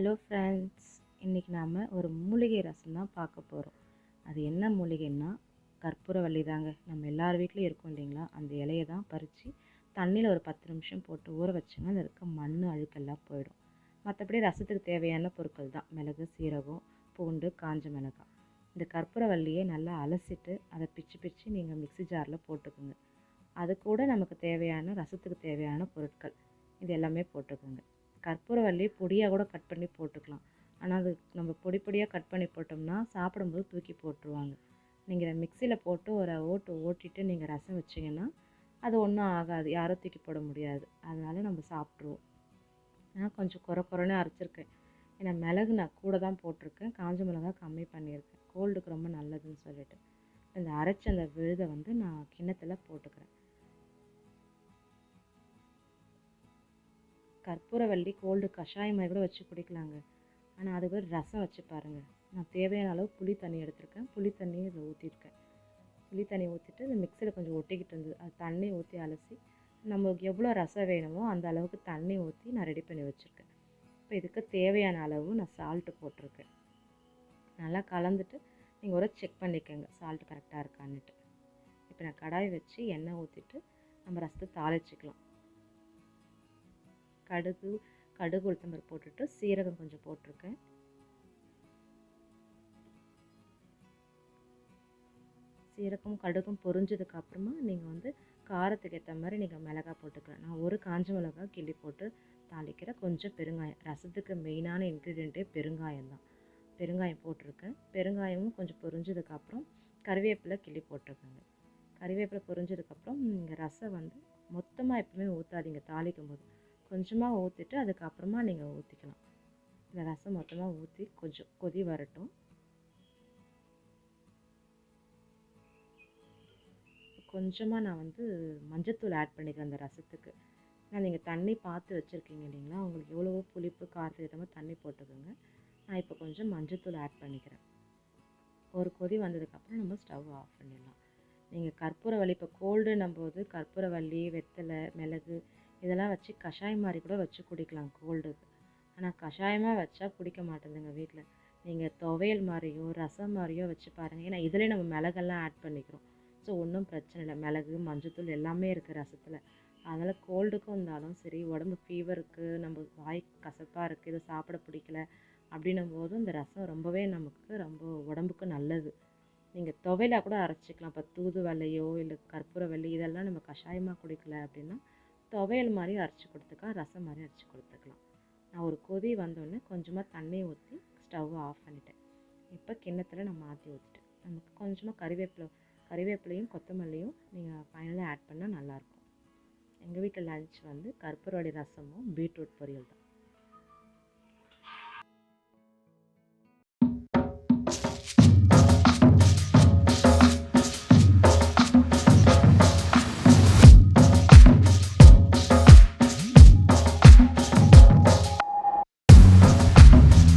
Hello friends, இன்றைக்கி நாம் ஒரு மூலிகை ரசம் தான் பார்க்க போகிறோம். அது என்ன மூலிகைன்னா கற்பூரவள்ளி தாங்க. நம்ம எல்லார் வீட்லேயும் இருக்கும் இல்லைங்களா, அந்த இலையை தான் பறித்து தண்ணியில் ஒரு 10 நிமிஷம் போட்டு ஊற வச்சுங்க. அதில் இருக்க மண் அழுக்கெல்லாம் போயிடும். மற்றபடி ரசத்துக்கு தேவையான பொருட்கள் தான் மிளகு, சீரகம், பூண்டு, காஞ்ச மிளகாய். இந்த கற்பூரவள்ளியை நல்லா அலசிட்டு அதை பிச்சு பிச்சு நீங்கள் மிக்ஸி ஜாரில் போட்டுக்குங்க. அது கூட நமக்கு தேவையான ரசத்துக்கு தேவையான பொருட்கள் இது எல்லாமே போட்டுக்குங்க. கற்பூரவள்ளி பொடியாக கூட கட் பண்ணி போட்டுக்கலாம். ஆனால் அது நம்ம பொடி பொடியாக கட் பண்ணி போட்டோம்னா சாப்பிடும்போது தூக்கி போட்டுருவாங்க. நீங்கள் மிக்சியில் போட்டு ஒரு ஓட்டிட்டு நீங்கள் ரசம் வச்சிங்கன்னா அது ஒன்றும் ஆகாது, யாரும் தூக்கி போட முடியாது. அதனால நம்ம சாப்பிட்ருவோம். நான் கொஞ்சம் குறைன்னு அரைச்சிருக்கேன். ஏன்னா மிளகு நான் கூட தான் போட்டிருக்கேன், காஞ்ச மிளகா கம்மி பண்ணியிருக்கேன், கோல்டுக்கு ரொம்ப நல்லதுன்னு சொல்லிட்டு. இந்த அரைச்ச அந்த விழுதை நான் கிண்ணத்தில் போட்டுக்கிறேன். கற்பூரவள்ளி கோல்டு கஷாயம் மாதிரி கூட வச்சு குடிக்கலாங்க. ஆனால் அதுக்கு ஒரு ரசம் வச்சு பாருங்கள். நான் தேவையான அளவு புளி தண்ணி எடுத்திருக்கேன். புளி தண்ணியை இதில் ஊற்றிருக்கேன். புளி தண்ணி ஊற்றிட்டு இந்த மிக்சியில் கொஞ்சம் ஒட்டிக்கிட்டு இருந்தது, அது தண்ணி ஊற்றி அலசி நமக்கு எவ்வளோ ரசம் வேணுமோ அந்த அளவுக்கு தண்ணி ஊற்றி நான் ரெடி பண்ணி வச்சுருக்கேன். இப்போ இதுக்கு தேவையான அளவு நான் சால்ட்டு போட்டிருக்கேன். நல்லா கலந்துட்டு நீங்கள் ஒரு செக் பண்ணிக்கோங்க சால்ட்டு கரெக்டாக இருக்கான்னுட்டு. இப்போ நான் கடாய் வச்சு எண்ணெய் ஊற்றிட்டு நம்ம ரசத்தை தாளிச்சிக்கலாம். கடுகு உளுத்தம்பருப்பு போட்டுட்டு சீரகம் கொஞ்சம் போட்டிருக்கேன். சீரகம் கடுகும் பொரிஞ்சதுக்கு அப்புறமா நீங்கள் காரத்துக்கு ஏற்ற மாதிரி நீங்கள் மிளகாய் போட்டுக்கலாம். நான் ஒரு காஞ்ச மிளகாய் கிள்ளி போட்டு தாளிக்கிறேன். கொஞ்சம் பெருங்காயம், ரசத்துக்கு மெயினான இன்க்ரீடியண்ட்டே பெருங்காயம் தான். பெருங்காயம் போட்டிருக்கேன். பெருங்காயமும் கொஞ்சம் பொரிஞ்சதுக்கப்புறம் கறிவேப்பிலை கிள்ளி போட்டிருக்கேங்க. கறிவேப்பிலை பொரிஞ்சதுக்கப்புறம் நீங்கள் ரசம் மொத்தமாக எப்பவுமே ஊற்றாதீங்க. தாளிக்கும் போது கொஞ்சமாக ஊற்றிட்டு அதுக்கப்புறமா நீங்கள் ஊற்றிக்கலாம். இந்த ரசம் மொத்தமாக ஊற்றி கொஞ்சம் கொதி வரட்டும். கொஞ்சமாக நான் மஞ்சத்தூள் ஆட் பண்ணிக்கிறேன் அந்த ரசத்துக்கு. ஏன்னா நீங்கள் தண்ணி பார்த்து வச்சுருக்கீங்க இல்லைங்களா, உங்களுக்கு எவ்வளவோ புளிப்பு காரத்துக்கு ஏற்ற மாதிரி தண்ணி போட்டுக்கோங்க. நான் இப்போ கொஞ்சம் மஞ்சத்தூள் ஆட் பண்ணிக்கிறேன். ஒரு கொதி வந்ததுக்கப்புறம் நம்ம ஸ்டவ் ஆஃப் பண்ணிடலாம். நீங்கள் கற்பூரவள்ளி இப்போ கோல்டுன்னும் போது கற்பூரவள்ளி, வெத்தலை, மிளகு இதெல்லாம் வச்சு கஷாயம் மாதிரி கூட வச்சு குடிக்கலாம் கோல்டுக்கு. ஆனால் கஷாயமாக வச்சா குடிக்க மாட்டேங்குதுங்க வீட்டில். நீங்கள் துவையல் மாதிரியோ ரசம் மாதிரியோ வச்சு பாருங்கள். ஏன்னா இதிலே நம்ம மிளகெல்லாம் ஆட் பண்ணிக்கிறோம். ஸோ ஒன்றும் பிரச்சனை இல்லை. மிளகு, மஞ்சத்தூள் எல்லாமே இருக்குது ரசத்தில். அதனால் கோல்டுக்கும் இருந்தாலும் சரி, உடம்பு ஃபீவருக்கு, நம்ம வாய் கசப்பாக இருக்குது, இதை சாப்பிட பிடிக்கல அப்படின்னும் போது இந்த ரசம் ரொம்பவே நமக்கு ரொம்ப உடம்புக்கு நல்லது. நீங்கள் துவையலாக கூட அரைச்சிக்கலாம். இப்போ தூதுவளையோ இல்லை கற்பூரவள்ளி இதெல்லாம் நம்ம கஷாயமாக குடிக்கல அப்படின்னா துவையல் மாதிரி அரைச்சி கொடுத்துக்கலாம், ரசம் மாதிரி அரைச்சி கொடுத்துக்கலாம். நான் ஒரு கொதி வந்தோடனே கொஞ்சமாக தண்ணி ஊற்றி ஸ்டவ்வை ஆஃப் பண்ணிட்டேன். இப்போ கிண்ணத்தில் நான் மாற்றி ஊற்றிட்டேன். நமக்கு கொஞ்சமாக கறிவேப்பிலையும் கொத்தமல்லியும் நீங்கள் ஃபைனலாக ஆட் பண்ணால் நல்லாயிருக்கும். எங்கள் வீட்டில் லஞ்ச் கற்பூரவள்ளி ரசமும் பீட்ரூட் பொரியல் தான்.